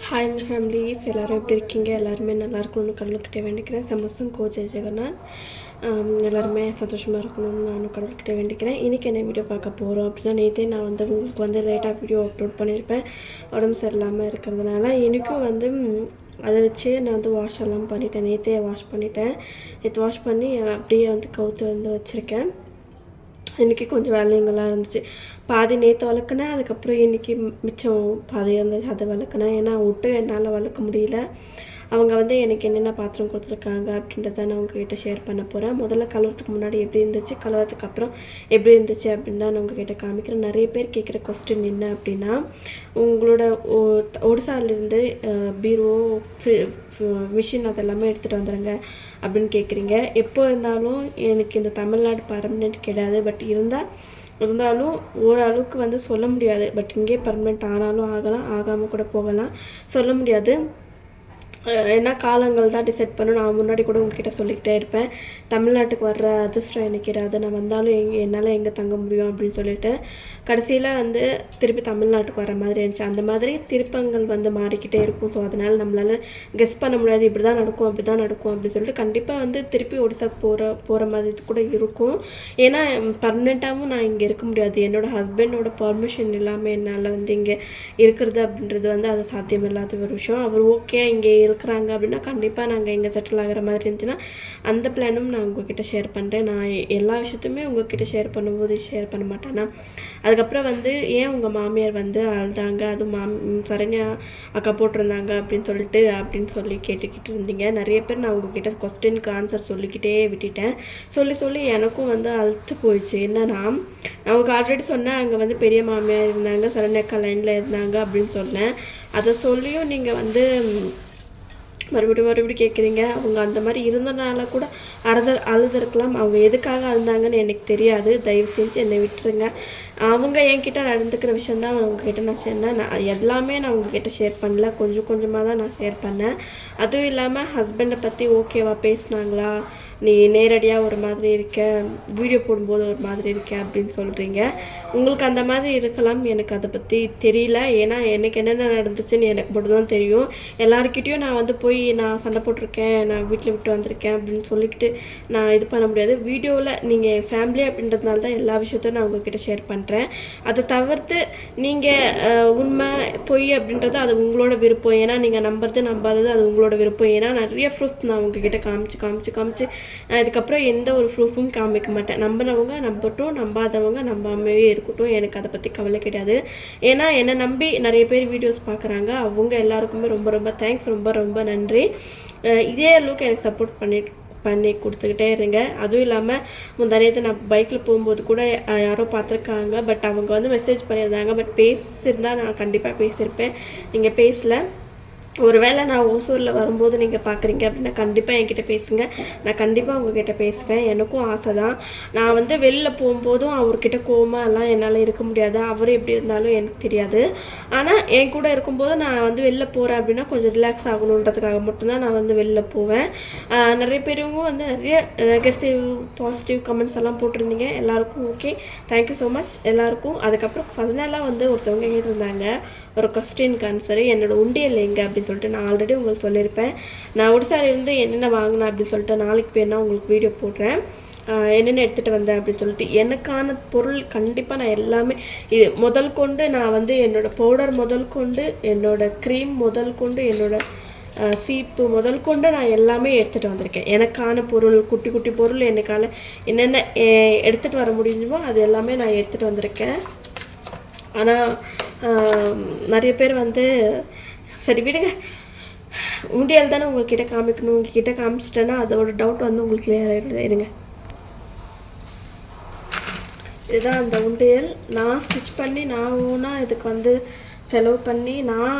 Hi families எல்லோரும் எப்படி இருக்கீங்க? எல்லாருமே நல்லா இருக்கணும்னு கடவுள்கிட்ட வேண்டிக்கிறேன். சமஸ்தம் கோஜய் ஜெகநாத் எல்லாருமே சந்தோஷமாக இருக்கணும்னு நானும் கடவுள்கிட்ட வேண்டிக்கிறேன். இன்றைக்கி என்ன வீடியோ பார்க்க போகிறோம் அப்படின்னா, நேற்றே நான் உங்களுக்கு லேட்டாக வீடியோ அப்லோட் பண்ணியிருப்பேன் உடம்பு சரியில்லாமல் இருக்கிறதுனால. இன்றைக்கும் அதை வச்சு நான் வாஷ் எல்லாம் பண்ணிட்டேன். நேற்றே வாஷ் பண்ணிட்டேன். நேற்று வாஷ் பண்ணி அப்படியே கவுத்து வச்சுருக்கேன். இன்றைக்கி கொஞ்சம் வேலைங்கள்லாம் இருந்துச்சு. பாதி நேற்று வளர்க்குனேன். அதுக்கப்புறம் இன்றைக்கி மிச்சம் பாதி இருந்துச்சு, அதை வளர்க்குனேன். ஏன்னா விட்டு என்னால் வளர்க்க முடியல. அவங்க எனக்கு என்னென்ன பாத்திரம் கொடுத்துருக்காங்க அப்படின்றத நான் உங்ககிட்ட ஷேர் பண்ண போகிறேன். முதல்ல கழுவுறதுக்கு முன்னாடி எப்படி இருந்துச்சு, கழுவுறதுக்கு அப்புறம் எப்படி இருந்துச்சு அப்படின்னு தான் நான் உங்ககிட்ட காமிக்கிறேன். நிறைய பேர் கேட்குற கொஸ்டின் என்ன அப்படின்னா, உங்களோட ஒடிசாவிலேருந்து பீரோ மிஷின் அதெல்லாமே எடுத்துகிட்டு வந்துடுங்க அப்படின்னு கேட்குறீங்க. எப்போ இருந்தாலும் எனக்கு இந்த தமிழ்நாடு பர்மனெண்ட் கிடையாது. பட் இருந்தாலும் ஓரளவுக்கு சொல்ல முடியாது. பட் இங்கே பர்மனெண்ட் ஆனாலும் ஆகலாம், ஆகாமல் கூட போகலாம், சொல்ல முடியாது. ஏன்னா காலங்கள் தான் டிசைட் பண்ணணும். நான் முன்னாடி கூட உங்ககிட்ட சொல்லிக்கிட்டே இருப்பேன், தமிழ்நாட்டுக்கு வர்ற அதிர்ஷ்டம் எனக்கு இராது, நான் வந்தாலும் என்னால் எங்கே தங்க முடியும் அப்படின்னு சொல்லிட்டு. கடைசியில் திருப்பி தமிழ்நாட்டுக்கு வர மாதிரி இருந்துச்சு. அந்த மாதிரி திருப்பங்கள் மாறிக்கிட்டே இருக்கும். ஸோ அதனால் நம்மளால் கெஸ் பண்ண முடியாது, இப்படி தான் நடக்கும் அப்படி தான் நடக்கும் அப்படின்னு சொல்லிட்டு. கண்டிப்பாக திருப்பி ஒடிசாக்கு போகிற மாதிரி கூட இருக்கும். ஏன்னா பர்மனெண்ட்டாகவும் நான் இங்கே இருக்க முடியாது. என்னோடய ஹஸ்பண்டோட பர்மிஷன் இல்லாமல் என்னால் இங்கே இருக்கிறது அப்படின்றது அது சாத்தியமில்லாத ஒரு விஷயம். அவர் ஓகே இங்கே இருக்கிறாங்க அப்படின்னா கண்டிப்பாக நாங்கள் எங்கே செட்டில் ஆகிற மாதிரி இருந்துச்சுன்னா அந்த பிளானும் நான் உங்ககிட்ட ஷேர் பண்ணுறேன். நான் எல்லா விஷயத்தையுமே உங்ககிட்ட ஷேர் பண்ணும்போது ஷேர் பண்ண மாட்டேன்னா. அதுக்கப்புறம் ஏன் உங்கள் மாமியார் அழுதாங்க, அதுவும் சரண்யா அக்கா போட்டிருந்தாங்க அப்படின்னு சொல்லி கேட்டுக்கிட்டு இருந்தீங்க நிறைய பேர். நான் உங்ககிட்ட கொஸ்டினுக்கு ஆன்சர் சொல்லிக்கிட்டே விட்டுட்டேன். சொல்லி எனக்கும் அழுத்து போயிடுச்சு. என்னன்னா, நான் உங்களுக்கு ஆல்ரெடி சொன்னேன், அங்கே பெரிய மாமியார் இருந்தாங்க, சரண்யா அக்கா லைனில் இருந்தாங்க அப்படின்னு சொன்னேன். அதை சொல்லியும் நீங்கள் மறுபடியும் கேட்குறீங்க. அவங்க அந்த மாதிரி இருந்தனால கூட அழுதுருக்கலாம். அவங்க எதுக்காக அழுந்தாங்கன்னு எனக்கு தெரியாது. தயவு செஞ்சு என்னை விட்டுருங்க. அவங்க என்கிட்ட நடந்துக்கிற விஷயந்தான் அவங்கக்கிட்ட நான் சொன்னேன். எல்லாமே நான் உங்ககிட்ட ஷேர் பண்ணல, கொஞ்சமாக தான் நான் ஷேர் பண்ணேன். அதுவும் இல்லாமல் ஹஸ்பண்டை பற்றி ஓகேவா பேசினாங்களா, நீ நேரடியாக ஒரு மாதிரி இருக்க, வீடியோ போடும்போது ஒரு மாதிரி இருக்க அப்படின்னு சொல்கிறீங்க. உங்களுக்கு அந்த மாதிரி இருக்கலாம், எனக்கு அதை பற்றி தெரியல. ஏன்னா எனக்கு என்னென்ன நடந்துச்சுன்னு எனக்கு மட்டும்தான் தெரியும். எல்லாருக்கிட்டையும் நான் போய் நான் சண்டை போட்டிருக்கேன், நான் வீட்டில் விட்டு வந்திருக்கேன் அப்படின்னு சொல்லிக்கிட்டு நான் இது பண்ண முடியாது. வீடியோவில் நீங்கள் ஃபேமிலி அப்படின்றதுனால தான் எல்லா விஷயத்தையும் நான் உங்ககிட்ட ஷேர் பண்ணுறேன். அதை தவிர்த்து நீங்கள் உண்மை பொய் அப்படின்றது அது உங்களோட விருப்பம். ஏன்னா நீங்கள் நம்பாதது அது உங்களோட விருப்பம். ஏன்னா நிறைய ப்ரூஃப் நான் உங்ககிட்ட காமிச்சு இதுக்கப்புறம் எந்த ஒரு ப்ரூஃபும் காமிக்க மாட்டேன். நம்பினவங்க நம்பட்டும், நம்பாதவங்க நம்பாமவே இருக்கட்டும், எனக்கு அதை பற்றி கவலை கிடையாது. ஏன்னா என்னை நம்பி நிறைய பேர் வீடியோஸ் பார்க்குறாங்க. அவங்க எல்லாருக்குமே ரொம்ப தேங்க்ஸ், ரொம்ப நன்றி. இதே அளவுக்கு எனக்கு சப்போர்ட் பண்ணி கொடுத்துக்கிட்டே இருங்க. அதுவும் இல்லாமல் முந்தானேத்து நான் பைக்கில் போகும்போது கூட யாரோ பார்த்துருக்காங்க. பட் அவங்க மெசேஜ் பண்ணியிருந்தாங்க. பட் பேசியிருந்தால் நான் கண்டிப்பாக பேசியிருப்பேன். நீங்கள் பேசலை. ஒருவேளை நான் ஓசூரில் வரும்போது நீங்கள் பார்க்குறீங்க அப்படின்னா கண்டிப்பாக என்கிட்ட பேசுங்க. நான் கண்டிப்பாக உங்ககிட்ட பேசுவேன். எனக்கும் ஆசை தான். நான் வெளில போகும்போதும் அவர்கிட்ட கோவமாக எல்லாம் என்னால் இருக்க முடியாது. அவர் எப்படி இருந்தாலும் எனக்கு தெரியாது. ஆனால் என் கூட இருக்கும்போது நான் வெளில போகிறேன் அப்படின்னா கொஞ்சம் ரிலாக்ஸ் ஆகணுன்றதுக்காக மட்டும்தான் நான் வெளில போவேன். நிறைய பேருங்க நிறைய நெகட்டிவ் பாசிட்டிவ் கமெண்ட்ஸ் எல்லாம் போட்டிருந்தீங்க. எல்லாருக்கும் ஓகே, தேங்க்யூ ஸோ மச் எல்லாருக்கும். அதுக்கப்புறம் ஃபஸ்ட்னாலாம் ஒருத்தவங்க கேட்டிருந்தாங்க ஒரு கொஸ்டினுக்கு ஆன்சரு, என்னோடய உண்டியல் எங்கே அப்படின்னு சொல்லிட்டு. நான் ஆல்ரெடி உங்களுக்கு சொல்லியிருப்பேன். நான் ஒடிசாவிலேருந்து என்னென்ன வாங்கினேன் அப்படின்னு சொல்லிட்டு நாளைக்கு பேர்னா உங்களுக்கு வீடியோ போடுறேன், என்னென்ன எடுத்துகிட்டு வந்தேன் அப்படின்னு சொல்லிட்டு. எனக்கான பொருள் கண்டிப்பாக நான் எல்லாமே இது முதல் கொண்டு நான் என்னோடய பவுடர் முதல் கொண்டு, என்னோடய க்ரீம் முதல் கொண்டு, என்னோடய சீப்பு முதல் கொண்டு நான் எல்லாமே எடுத்துகிட்டு வந்திருக்கேன். எனக்கான பொருள் குட்டி பொருள் எனக்கான என்னென்ன எடுத்துகிட்டு வர முடியுமோ அது எல்லாமே நான் எடுத்துகிட்டு வந்திருக்கேன். ஆனால் நிறைய பேர் சரி விடுங்க, உண்டியல் தானே உங்கள்கிட்ட காமிக்கணும், உங்ககிட்ட காமிச்சிட்டேன்னா அதோட டவுட் உங்களுக்கு கிளியர் இருங்க. இதுதான் அந்த உண்டியல். நான் ஸ்டிச் பண்ணி நான் ஓனாக இதுக்கு செலவு பண்ணி நான்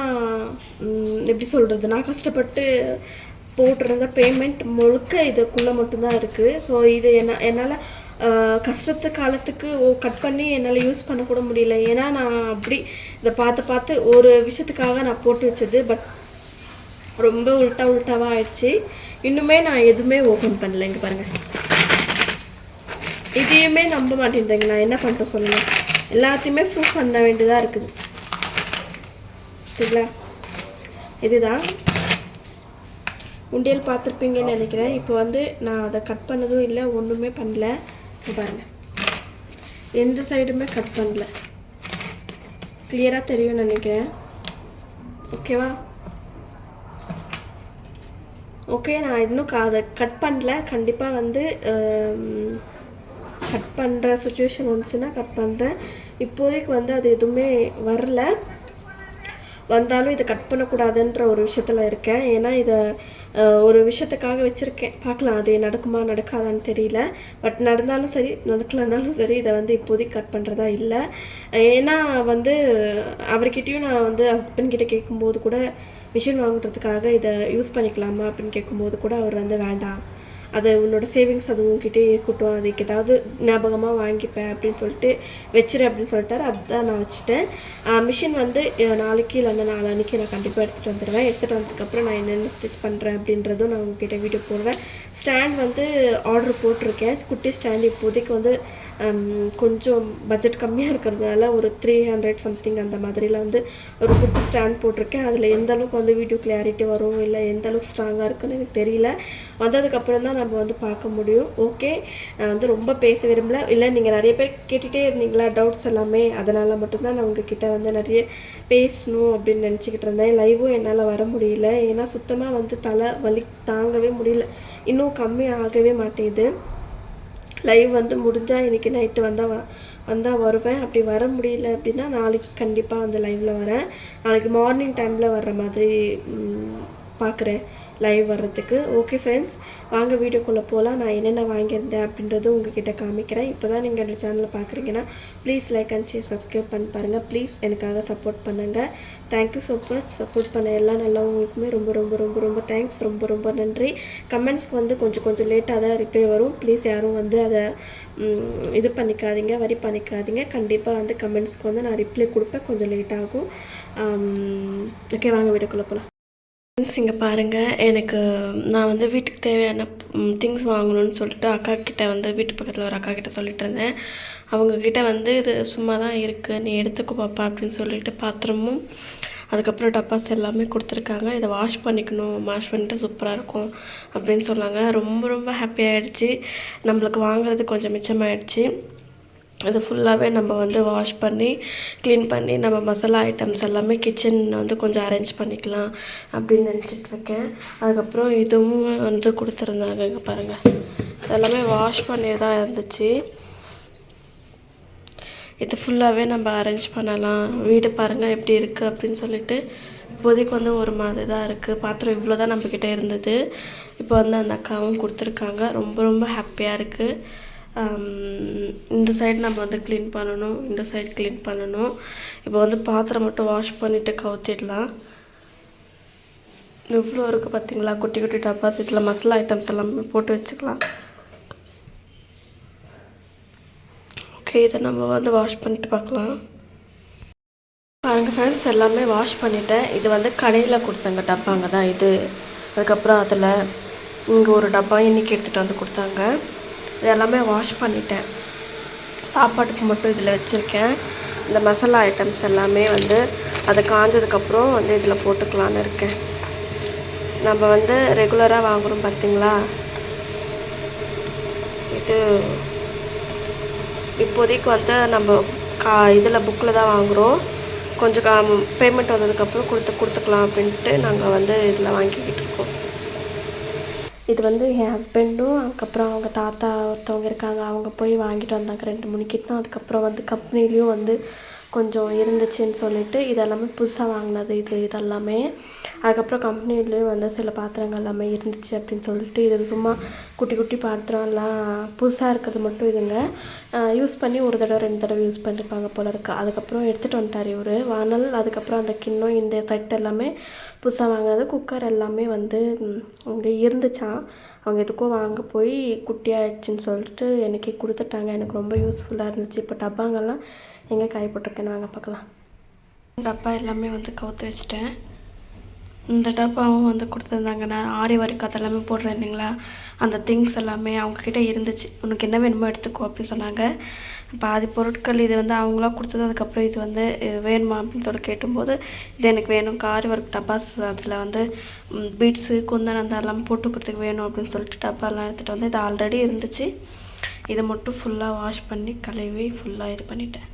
எப்படி சொல்கிறது, நான் கஷ்டப்பட்டு போட்டிருந்த பேமெண்ட் முழுக்க இதுக்குள்ளே மட்டும்தான் இருக்குது. ஸோ இது என்னால் கஷ்டத்து காலத்துக்கு கட் பண்ணி என்னால் யூஸ் பண்ணக்கூட முடியல. ஏன்னா நான் அப்படி இதை பார்த்து ஒரு விஷயத்துக்காக நான் போட்டு வச்சது. பட் ரொம்ப உல்ட்டாவாக ஆயிடுச்சு. இன்னுமே நான் எதுவுமே ஓப்பன் பண்ணல. இங்கே பாருங்கள், இதையுமே நம்ப மாட்டேன்றீங்க. நான் என்ன பண்ணுறேன் சொல்லுங்கள், எல்லாத்தையுமே ப்ரூஃப் பண்ண வேண்டியதாக இருக்குது. சரிங்களா? இதுதான் உண்டியல் பார்த்துருப்பீங்கன்னு நினைக்கிறேன். இப்போ வந்து நான் அதை கட் பண்ணதும் இல்லை, ஒன்றுமே பண்ணல. பாருங்கள், எந்த சைடுமே கட் பண்ணல. கிளியராக தெரியும்னு நினைக்கிறேன். ஓகேவா? ஓகே, நான் இன்னும் அதை கட் பண்ணல. கண்டிப்பாக வந்து கட் பண்ணுற சுச்சுவேஷன் வந்துச்சுன்னா கட் பண்ணுறேன். இப்போதைக்கு வந்து அது எதுவுமே வரல. வந்தாலும் இதை கட் பண்ணக்கூடாதுன்ற ஒரு விஷயத்தில் இருக்கேன். ஏன்னா இதை ஒரு விஷயத்துக்காக வச்சுருக்கேன். பார்க்கலாம் அது நடக்குமா நடக்காதான்னு தெரியல. பட் நடந்தாலும் சரி நடக்கலனாலும் சரி இதை வந்து இப்போதைக்கு கட் பண்ணுறதா இல்லை. ஏன்னா வந்து அவர்கிட்டையும் நான் வந்து ஹஸ்பண்ட்கிட்ட கேட்கும்போது கூட மிஷின் வாங்குறதுக்காக இதை யூஸ் பண்ணிக்கலாமா அப்படின்னு கேட்கும்போது கூட அவர் வந்து வேண்டாம், அது உன்னோட சேவிங்ஸ் அது உங்ககிட்டே இருக்கட்டும், அதுக்கு ஏதாவது ஞாபகமாக வாங்கிப்பேன் அப்படின்னு சொல்லிட்டு வச்சிரு அப்படின்னு சொல்லிட்டாரு. அதுதான் நான் வச்சுட்டேன். மிஷின் வந்து நாளைக்கு இல்லைன்னா நாளான்னைக்கு நான் கண்டிப்பாக எடுத்துகிட்டு வந்துடுவேன். எடுத்துகிட்டு வந்ததுக்கப்புறம் நான் என்னென்ன ஸ்டிச் பண்ணுறேன் அப்படின்றதும் நான் உங்ககிட்ட வீடியோ போடுவேன். ஸ்டாண்ட் வந்து ஆர்டர் போட்டிருக்கேன். குட்டி ஸ்டாண்ட் இப்போதைக்கு வந்து கொஞ்சம் பட்ஜெட் கம்மியாக இருக்கிறதுனால ஒரு 300 சம்திங் அந்த மாதிரிலாம் வந்து ஒரு குட்டி ஸ்டாண்ட் போட்டிருக்கேன். அதில் எந்த அளவுக்கு வந்து வீடியோ கிளாரிட்டி வரும் இல்லை எந்த அளவுக்கு ஸ்ட்ராங்காக இருக்குன்னு எனக்கு தெரியல. வந்ததுக்கப்புறம் தான் நம்ம வந்து பார்க்க முடியும். ஓகே, நான் வந்து ரொம்ப பேச விரும்பல. இல்லை நீங்கள் நிறைய பேர் கேட்டுகிட்டே இருந்தீங்களா டவுட்ஸ் எல்லாமே, அதனால் மட்டும்தான் நான் உங்ககிட்ட வந்து நிறைய பேசணும் அப்படின்னு நினச்சிக்கிட்டு இருந்தேன். லைவும் என்னால் வர முடியல. ஏன்னா சுத்தமாக வந்து தலை வலி தாங்கவே முடியல. இன்னும் கம்மி ஆகவே மாட்டேங்குது. லைவ் வந்து முடிஞ்சால் இன்றைக்கி நைட்டு வந்தால் வருவேன். அப்படி வர முடியல அப்படின்னா நாளைக்கு கண்டிப்பாக அந்த லைவில் வரேன். நாளைக்கு மார்னிங் டைமில் வர்ற மாதிரி பார்க்குறேன் லைவ் வர்றதுக்கு. ஓகே ஃப்ரெண்ட்ஸ், வாங்க வீடியோக்குள்ளே போகலாம். நான் என்னென்ன வாங்கியிருந்தேன் அப்படின்றது உங்ககிட்ட காமிக்கிறேன். இப்போ தான் நீங்கள் என்னோடய சேனலை பார்க்குறீங்கன்னா please like and share subscribe பண்ணி பாருங்கள். ப்ளீஸ் எனக்காக சப்போர்ட் பண்ணுங்கள். Thank you so much. சப்போர்ட் பண்ண எல்லா நல்லவங்களுக்குமே ரொம்ப ரொம்ப ரொம்ப ரொம்ப தேங்க்ஸ். ரொம்ப ரொம்ப நன்றி. கமெண்ட்ஸ்க்கு வந்து கொஞ்சம் லேட்டாக தான் ரிப்ளை வரும். ப்ளீஸ் யாரும் வந்து அதை இது பண்ணிக்காதீங்க, வரி பண்ணிக்காதீங்க. கண்டிப்பாக வந்து கமெண்ட்ஸ்க்கு வந்து நான் ரிப்ளை கொடுப்பேன். கொஞ்சம் லேட் ஆகும். ஓகே, வாங்க வீடியோக்குள்ளே போகலாம். இங்கே பாருங்கள், எனக்கு நான் வந்து வீட்டுக்கு தேவையான திங்ஸ் வாங்கணும்னு சொல்லிட்டு அக்கா கிட்டே வந்து வீட்டு பக்கத்தில் ஒரு அக்கா கிட்டே சொல்லிட்டு இருந்தேன். அவங்கக்கிட்ட வந்து இது சும்மா தான் இருக்குது, நீ எடுத்துக்கோ பாப்பா அப்படின்னு சொல்லிட்டு பாத்திரமும் அதுக்கப்புறம் டப்பாஸ் எல்லாமே கொடுத்துருக்காங்க. இதை வாஷ் பண்ணிக்கணும், வாஷ் பண்ணிட்டு சூப்பராக இருக்கும் அப்படின்னு சொன்னாங்க. ரொம்ப ரொம்ப ஹாப்பி ஆகிடுச்சி. நம்மளுக்கு வாங்குறது கொஞ்சம் மிச்சமாகிடுச்சி. அது ஃபுல்லாகவே நம்ம வந்து வாஷ் பண்ணி க்ளீன் பண்ணி நம்ம மசாலா ஐட்டம்ஸ் எல்லாமே கிச்சன் வந்து கொஞ்சம் அரேஞ்ச் பண்ணிக்கலாம் அப்படின்னு நினச்சிட்ருக்கேன். அதுக்கப்புறம் இதுவும் வந்து கொடுத்துருந்தாங்க. இங்கே பாருங்கள், எல்லாமே வாஷ் பண்ணி தான் இருந்துச்சு. இது ஃபுல்லாகவே நம்ம அரேஞ்ச் பண்ணலாம். வீடு பாருங்கள் எப்படி இருக்குது அப்படின்னு சொல்லிட்டு. இப்போதைக்கு வந்து ஒரு மாதிரி தான் இருக்குது. பாத்திரம் இவ்வளோ தான் நம்மக்கிட்ட இருந்தது. இப்போ வந்து அந்த அக்காவும் கொடுத்துருக்காங்க. ரொம்ப ரொம்ப ஹாப்பியாக இருக்குது. இந்த சைடு நம்ம வந்து க்ளீன் பண்ணணும், இந்த சைடு க்ளீன் பண்ணணும். இப்போ வந்து பாத்திரம் மட்டும் வாஷ் பண்ணிவிட்டு கவுத்திடலாம். இவ்வளோ இருக்குது பார்த்தீங்களா, குட்டி குட்டி டப்பாஸ். இதில் மசாலா ஐட்டம்ஸ் எல்லாமே போட்டு வச்சுக்கலாம். ஓகே, இதை நம்ம வந்து வாஷ் பண்ணிட்டு பார்க்கலாம். பாருங்கள் ஃப்ரெண்ட்ஸ், எல்லாமே வாஷ் பண்ணிட்டேன். இது வந்து கடையில் கொடுத்தாங்க டப்பாங்க தான் இது. அதுக்கப்புறம் அதில் இங்கே ஒரு டப்பா இன்றைக்கி எடுத்துகிட்டு வந்து கொடுத்தாங்க. இது எல்லாமே வாஷ் பண்ணிட்டேன். சாப்பாட்டுக்கு மட்டும் இதில் வச்சுருக்கேன். இந்த மசாலா ஐட்டம்ஸ் எல்லாமே வந்து அதை காஞ்சதுக்கப்புறம் வந்து இதில் போட்டுக்கலான்னு இருக்கேன். நம்ம வந்து ரெகுலராக வாங்குகிறோம் பார்த்திங்களா, இது இப்போதைக்கு வந்து நம்ம இதில் புக்கில் தான் வாங்குகிறோம். கொஞ்சம் பேமெண்ட் வந்ததுக்கப்புறம் கொடுத்துக்கலாம் அப்படின்ட்டு நாங்கள் வந்து இதில் வாங்கிக்கிட்டு இருக்கோம். இது வந்து என் ஹஸ்பண்டும் அதுக்கப்புறம் அவங்க தாத்தா ஒருத்தவங்க இருக்காங்க, அவங்க போய் வாங்கிட்டு வந்தாங்க 2-3 கிட்டும். அதுக்கப்புறம் வந்து கம்பெனிலையும் வந்து கொஞ்சம் இருந்துச்சுன்னு சொல்லிட்டு இதெல்லாமே புதுசாக வாங்கினது இதெல்லாமே. அதுக்கப்புறம் கம்பெனிலேயும் வந்து சில பாத்திரங்கள் எல்லாமே இருந்துச்சு அப்படின்னு சொல்லிட்டு இது சும்மா குட்டி குட்டி பாத்திரம் எல்லாம் புதுசாக இருக்கிறது மட்டும் இதுங்க. யூஸ் பண்ணி ஒரு தடவை 2 தடவை யூஸ் பண்ணியிருப்பாங்க போல இருக்குது. அதுக்கப்புறம் எடுத்துகிட்டு வந்துட்டார் இவர் வானல். அதுக்கப்புறம் அந்த கிண்ணம் இந்த செட் எல்லாமே புதுசாக வாங்கினது. குக்கர் எல்லாமே வந்து அங்கே இருந்துச்சான். அவங்க எதுக்கும் வாங்க போய் குட்டியாகிடுச்சின்னு சொல்லிட்டு எனக்கே கொடுத்துட்டாங்க. எனக்கு ரொம்ப யூஸ்ஃபுல்லாக இருந்துச்சு. இப்போ டப்பாங்கெல்லாம் எங்கே காய போட்டிருக்கேன்னு வாங்க பார்க்கலாம். டப்பா எல்லாமே வந்து கவுத்து வச்சுட்டேன். இந்த டப்பாவும் வந்து கொடுத்துருந்தாங்க. நான் ஆரி வரைக்கும் அதெல்லாமே போடுறேன் இல்லைங்களா, அந்த திங்ஸ் எல்லாமே அவங்கக்கிட்ட இருந்துச்சு. உனக்கு என்ன வேணுமோ எடுத்துக்கோ அப்படின்னு சொன்னாங்க. பாதி பொருட்கள் இது வந்து அவங்களா கொடுத்தது. அதுக்கப்புறம் இது வந்து இது வேணுமா அப்படின்னு சொல்லி கேட்டும்போது இது எனக்கு வேணும், காரி ஒர்க் டப்பாஸ் அதில் வந்து பீட்ஸு குந்தன் அந்த எல்லாம் போட்டுக்கிறதுக்கு வேணும் அப்படின்னு சொல்லிட்டு டப்பாலாம் எடுத்துகிட்டு வந்து இது ஆல்ரெடி இருந்துச்சு. இதை மட்டும் ஃபுல்லாக வாஷ் பண்ணி கழுவி ஃபுல்லாக இது பண்ணிட்டேன்.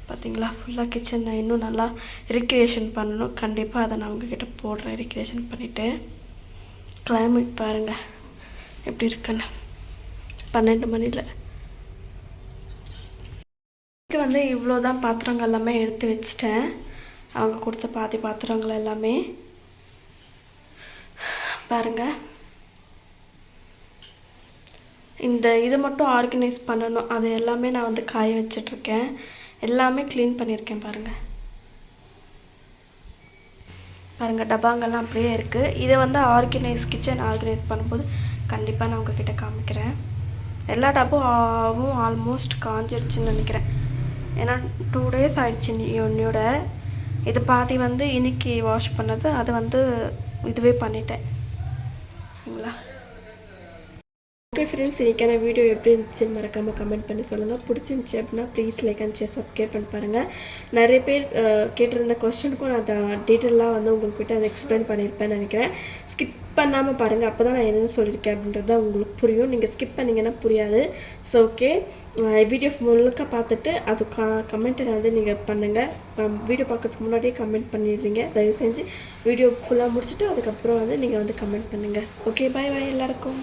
பார்த்தீங்களா, ஃபுல்லாக கிச்சன் நான் இன்னும் நல்லா ரிக்ரியேஷன் பண்ணணும். கண்டிப்பாக அதை நான் உங்ககிட்ட போடுறேன் ரிக்ரியேஷன் பண்ணிவிட்டு. கிளைமேட் பாருங்கள் எப்படி இருக்குன்னு. 12 மணியில் வந்து இவ்வளோ தான் பாத்திரங்கள் எல்லாமே எடுத்து வச்சிட்டேன். அவங்க கொடுத்த பாதி பாத்திரங்கள் எல்லாமே பாருங்கள். இந்த இது மட்டும் ஆர்கனைஸ் பண்ணணும். அது எல்லாமே நான் வந்து காய வச்சிட்ருக்கேன். எல்லாமே க்ளீன் பண்ணியிருக்கேன் பாருங்கள். பாருங்கள் டப்பாங்கெல்லாம் அப்படியே இருக்குது. இதை வந்து கிச்சன் ஆர்கனைஸ் பண்ணும்போது கண்டிப்பாக நான் உங்ககிட்ட காமிக்கிறேன். எல்லா டப்பாவும் ஆல்மோஸ்ட் காஞ்சிருச்சுன்னு நினைக்கிறேன். ஏன்னா 2 days ஆயிடுச்சு என்னோட. இது பாதி வந்து இன்னைக்கு வாஷ் பண்ணது, அது வந்து இதுவே பண்ணிட்டேன். சரிங்களா? ஓகே ஃப்ரெண்ட்ஸ், இன்றைக்கான வீடியோ எப்படி இருந்துச்சுன்னு மறக்காமல் கமெண்ட் பண்ணி சொல்லுங்கள். பிடிச்சிருந்துச்சி அப்படின்னா please like and share subscribe பண்ணி பாருங்கள். நிறைய பேர் கேட்டிருந்த கொஸ்டினுக்கும் நான் டீட்டெயிலாக வந்து உங்கள்கிட்ட அதை எக்ஸ்பிளைன் பண்ணியிருப்பேன்னு நினைக்கிறேன். ஸ்கிப் பண்ணாமல் பாருங்கள், அப்போ தான் நான் என்னென்ன சொல்லியிருக்கேன் அப்படின்றது தான் உங்களுக்கு புரியும். நீங்கள் ஸ்கிப் பண்ணிங்கன்னா புரியாது. ஸோ ஓகே, வீடியோ முழுக்க பார்த்துட்டு அது கமெண்ட்டை வந்து நீங்கள் பண்ணுங்கள். வீடியோ பார்க்கறதுக்கு முன்னாடியே கமெண்ட் பண்ணிடுறீங்க. தயவு செஞ்சு வீடியோ ஃபுல்லாக முடிச்சுட்டு அதுக்கப்புறம் வந்து நீங்கள் வந்து கமெண்ட் பண்ணுங்கள். ஓகே, பாய் பாய் எல்லாருக்கும்.